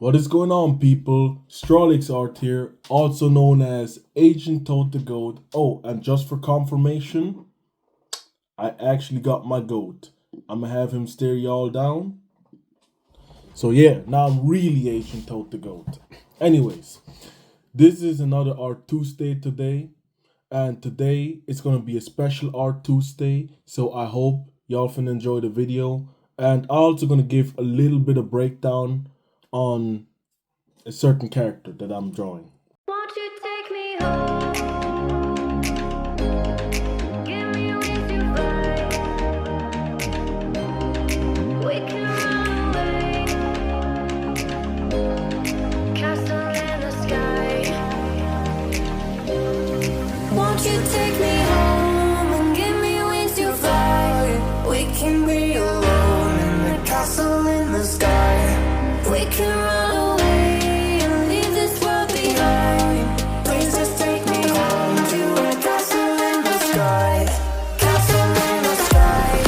What is going on, people? Strollix art here, also known as Agent Toad the Goat. Oh, and just for confirmation, I actually got my goat. I'm gonna have him stare y'all down. So yeah, now I'm really Agent Toad the Goat. Anyways, this is another Art Tuesday today, and today it's gonna be a special Art Tuesday. So I hope y'all can enjoy the video, and I'm also gonna give a little bit of breakdown on a certain character that I'm drawing. Won't you take me home? Give me wings to fly. We can run away. Castle in the sky. Won't you take me home and give me wings to fly? We can be alone in the castle in the sky. We can run away and leave this world behind. Please just take me home to a castle in the sky. Castle in the sky.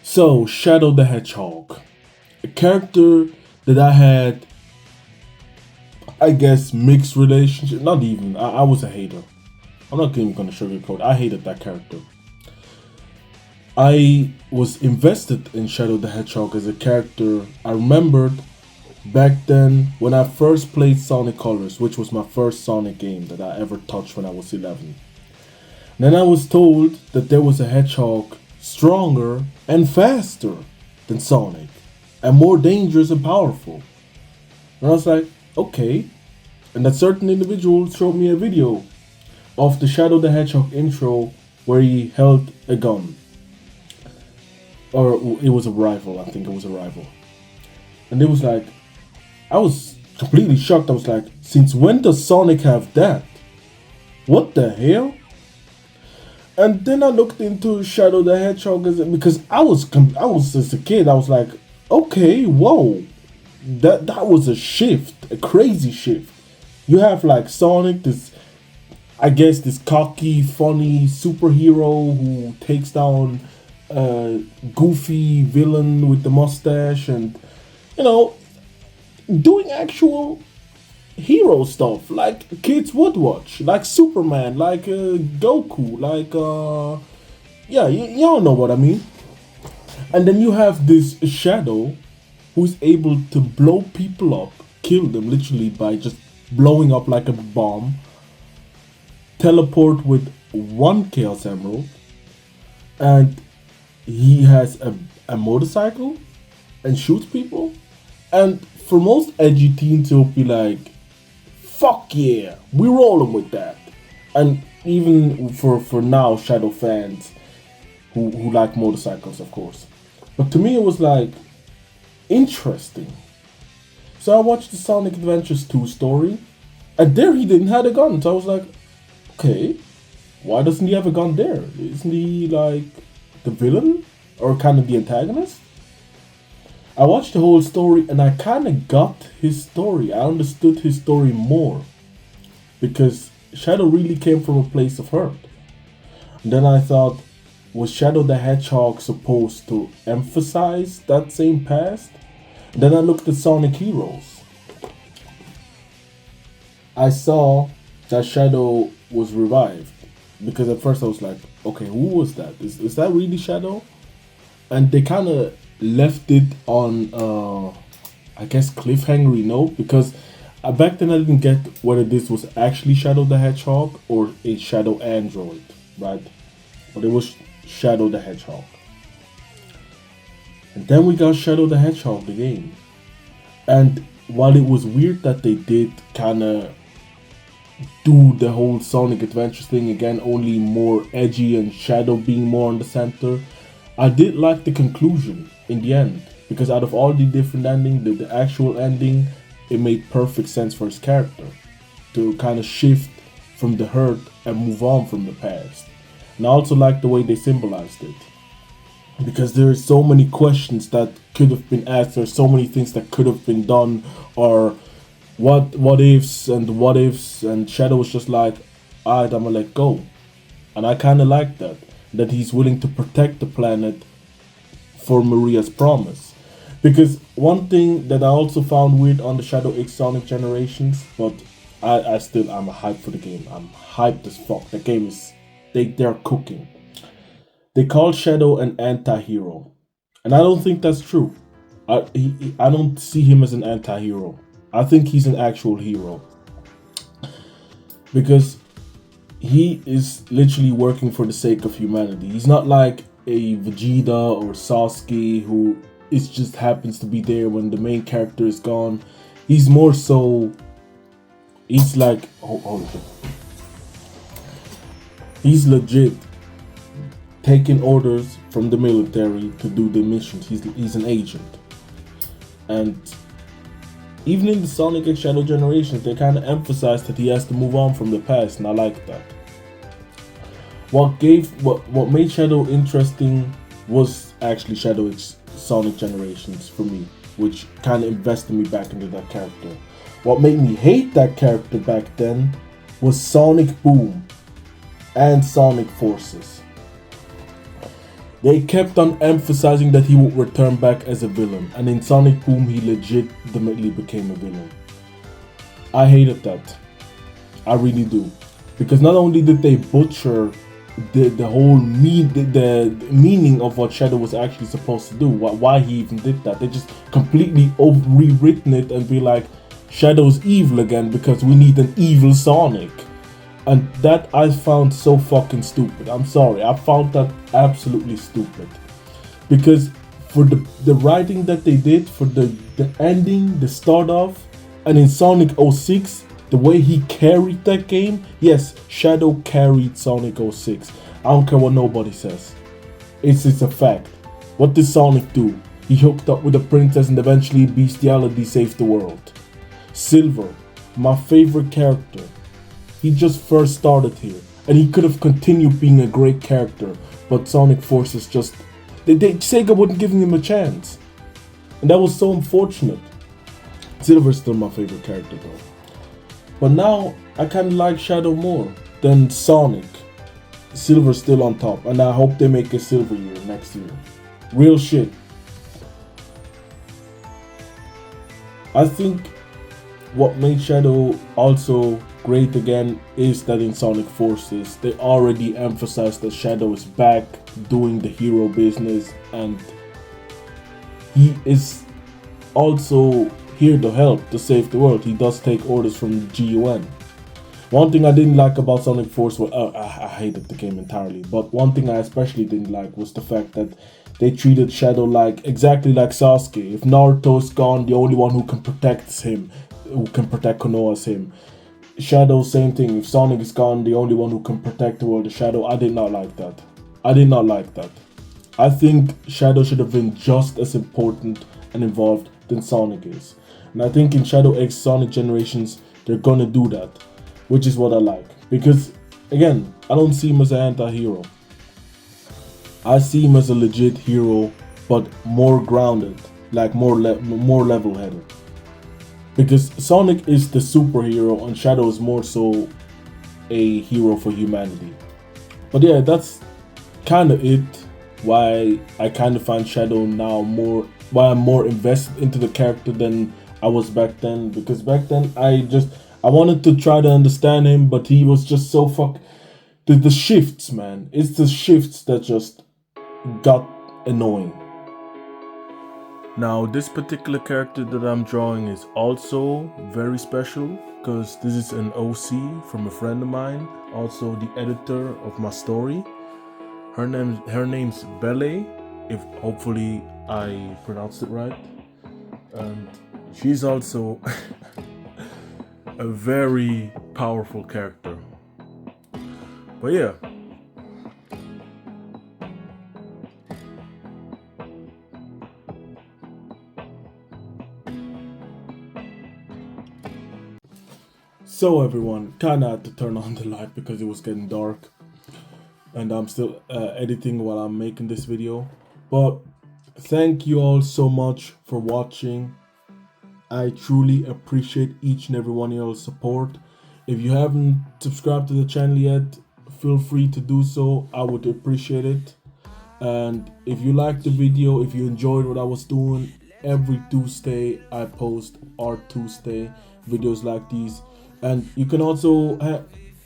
So, Shadow the Hedgehog, a character that I had, I guess, mixed relationship. Not even. I was a hater. I'm not even gonna sugarcoat. I hated that character. I was invested in Shadow the Hedgehog as a character. I remembered back then when I first played Sonic Colors, which was my first Sonic game that I ever touched when I was 11. Then I was told that there was a hedgehog stronger and faster than Sonic, and more dangerous and powerful. And I was like, okay. And that certain individual showed me a video of the Shadow the Hedgehog intro where he held a gun. Or it was a rifle, I think it was a rifle. And it was like, I was completely shocked. I was like, since when does Sonic have that? What the hell? And then I looked into Shadow the Hedgehog because I was as a kid, I was like, okay, whoa. That was a shift, a crazy shift. You have like Sonic, this cocky, funny superhero who takes down a goofy villain with the mustache and, you know, doing actual hero stuff like kids would watch, like Superman, like Goku, like yeah, y'all know what I mean. And then you have this Shadow who's able to blow people up, kill them literally by just blowing up like a bomb, teleport with one Chaos Emerald, and he has a motorcycle and shoots people. And for most edgy teens, it'll be like, fuck yeah, we're rolling with that. And even for now, Shadow fans who like motorcycles, of course. But to me, it was like, interesting. So I watched the Sonic Adventures 2 story, and there he didn't have a gun. So I was like, okay, why doesn't he have a gun there? Isn't he like the villain or kind of the antagonist? I watched the whole story and I kind of got his story. I understood his story more because Shadow really came from a place of hurt. And then I thought, was Shadow the Hedgehog supposed to emphasize that same past? And then I looked at Sonic Heroes. I saw that Shadow was revived because at first I was like, okay, who was that? Is that really Shadow? And they kind of left it on, I guess, cliffhangery note because back then I didn't get whether this was actually Shadow the Hedgehog or a Shadow android, right? But it was Shadow the Hedgehog. And then we got Shadow the Hedgehog, the game. And while it was weird that they did kind of do the whole Sonic Adventures thing again, only more edgy and Shadow being more on the center, I did like the conclusion in the end, because out of all the different endings, the actual ending, it made perfect sense for his character to kind of shift from the hurt and move on from the past. And I also like the way they symbolized it, because there are so many questions that could have been asked, there's so many things that could have been done, or what ifs, and Shadow was just like, alright, I'ma let go. And I kinda like that he's willing to protect the planet for Maria's promise. Because one thing that I also found weird on the Shadow X Sonic Generations, but I'm hyped for the game. I'm hyped as fuck. The game is they're cooking. They call Shadow an anti-hero. And I don't think that's true. I don't see him as an anti-hero. I think he's an actual hero. Because he is literally working for the sake of humanity. He's not like a Vegeta or Sasuke who is just happens to be there when the main character is gone. He's more so. He's like, holy shit. He's legit taking orders from the military to do the missions. He's an agent, and even in the Sonic X Shadow Generations, they kind of emphasize that he has to move on from the past, and I like that. What made Shadow interesting was actually Shadow X Sonic Generations for me, which kind of invested me back into that character. What made me hate that character back then was Sonic Boom and Sonic Forces. They kept on emphasizing that he would return back as a villain, and in Sonic Boom he legitimately became a villain. I hated that. I really do. Because not only did they butcher the whole the meaning of what Shadow was actually supposed to do, why he even did that, they just completely rewritten it and be like, Shadow's evil again because we need an evil Sonic. And that I found so fucking stupid. I'm sorry, I found that absolutely stupid. Because for the writing that they did, for the ending, the start off, and in Sonic 06, the way he carried that game, yes, Shadow carried Sonic 06. I don't care what nobody says. It's a fact. What did Sonic do? He hooked up with a princess and eventually bestiality saved the world. Silver, my favorite character. He just first started here, and he could have continued being a great character, but Sonic Forces just... Sega wouldn't give him a chance. And that was so unfortunate. Silver's still my favorite character though. But now, I kinda like Shadow more than Sonic. Silver's still on top, and I hope they make a Silver year next year. Real shit. I think what made Shadow also great again is that in Sonic Forces they already emphasized that Shadow is back doing the hero business, and he is also here to help to save the world. He does take orders from GUN. One thing I didn't like about Sonic Force was I hated the game entirely, but one thing I especially didn't like was the fact that they treated Shadow exactly like Sasuke. If Naruto's gone, the only one who can protect Konoha is him. Shadow, same thing. If Sonic is gone, the only one who can protect the world is Shadow. I did not like that. I think Shadow should have been just as important and involved than Sonic is. And I think in Shadow X Sonic Generations, they're gonna do that, which is what I like. Because, again, I don't see him as an anti-hero. I see him as a legit hero, but more grounded, more level-headed. Because Sonic is the superhero and Shadow is more so a hero for humanity. But yeah, that's kind of it. Why I kind of find Shadow now why I'm more invested into the character than I was back then. Because back then I wanted to try to understand him, but he was just so the shifts, man. It's the shifts that just got annoying. Now, this particular character that I'm drawing is also very special because this is an OC from a friend of mine, also the editor of my story. Her name's Belle, if hopefully I pronounced it right. And she's also a very powerful character. But yeah. So everyone, kinda had to turn on the light because it was getting dark. And I'm still editing while I'm making this video. But thank you all so much for watching. I truly appreciate each and every one of y'all's support. If you haven't subscribed to the channel yet, feel free to do so. I would appreciate it. And if you liked the video, if you enjoyed what I was doing, every Tuesday I post Art Tuesday videos like these. And you can also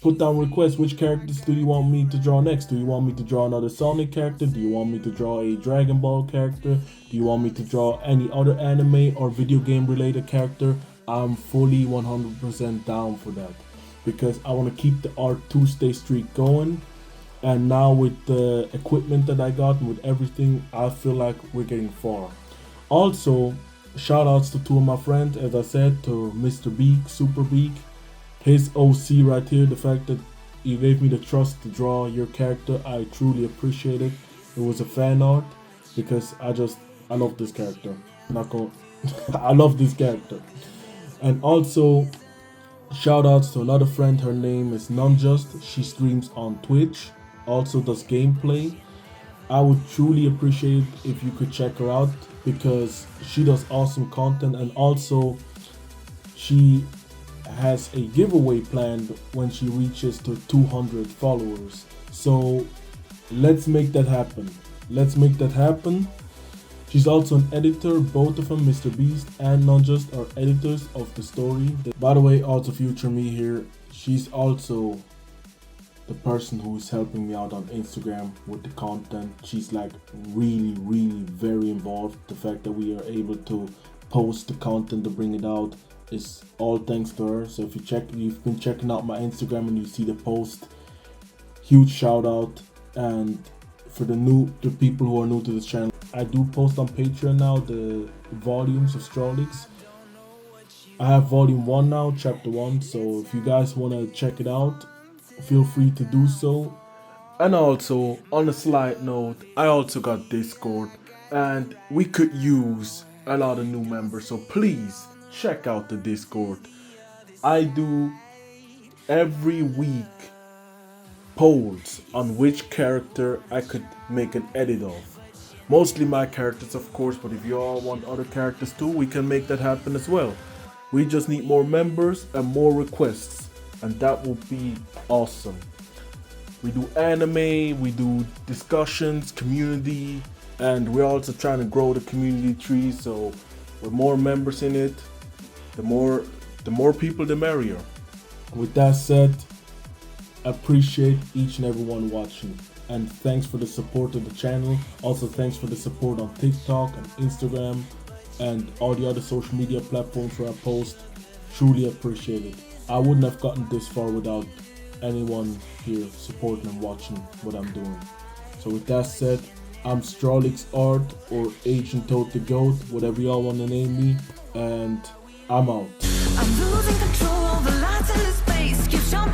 put down requests. Which characters do you want me to draw next? Do you want me to draw another Sonic character? Do you want me to draw a Dragon Ball character? Do you want me to draw any other anime or video game related character? I'm fully 100% down for that, because I want to keep the Art Tuesday streak going. And now with the equipment that I got and with everything, I feel like we're getting far. Also, shout outs to two of my friends, as I said, to Mr. Beak, Super Beak. His OC right here, the fact that you gave me the trust to draw your character, I truly appreciate it. It was a fan art, because I love this character. I love this character. And also, shout outs to another friend, her name is Nonjust. She streams on Twitch, also does gameplay. I would truly appreciate if you could check her out, because she does awesome content, and also she has a giveaway planned when she reaches to 200 followers. So let's make that happen. Let's make that happen. She's also an editor. Both of them, Mr. Beast and Nonjust, are editors of the story. By the way, also future me here, she's also the person who's helping me out on Instagram with the content. She's like really very involved. The fact that we are able to post the content to bring it out is all thanks to her. So if you've been checking out my Instagram and you see the post, huge shout out. And for the people who are new to this channel, I do post on Patreon now the volumes of Strollix. I have volume 1 now, chapter 1, so if you guys want to check it out, feel free to do so. And also, on a slight note, I also got Discord, and we could use a lot of new members, so please check out the Discord. I do every week polls on which character I could make an edit of. Mostly my characters, of course, but if you all want other characters too, we can make that happen as well. We just need more members and more requests, and that will be awesome. We do anime, we do discussions, community, and we're also trying to grow the community tree, so with more members in it, the more people, the merrier. With that said, appreciate each and everyone watching, and thanks for the support of the channel. Also thanks for the support on TikTok and Instagram and all the other social media platforms where I post. Truly appreciate it. I wouldn't have gotten this far without anyone here supporting and watching what I'm doing. So with that said, I'm Strollix Art, or Agent Toad the Goat, whatever y'all want to name me, and I'm out. I'm losing control over lights in the space. Keep showing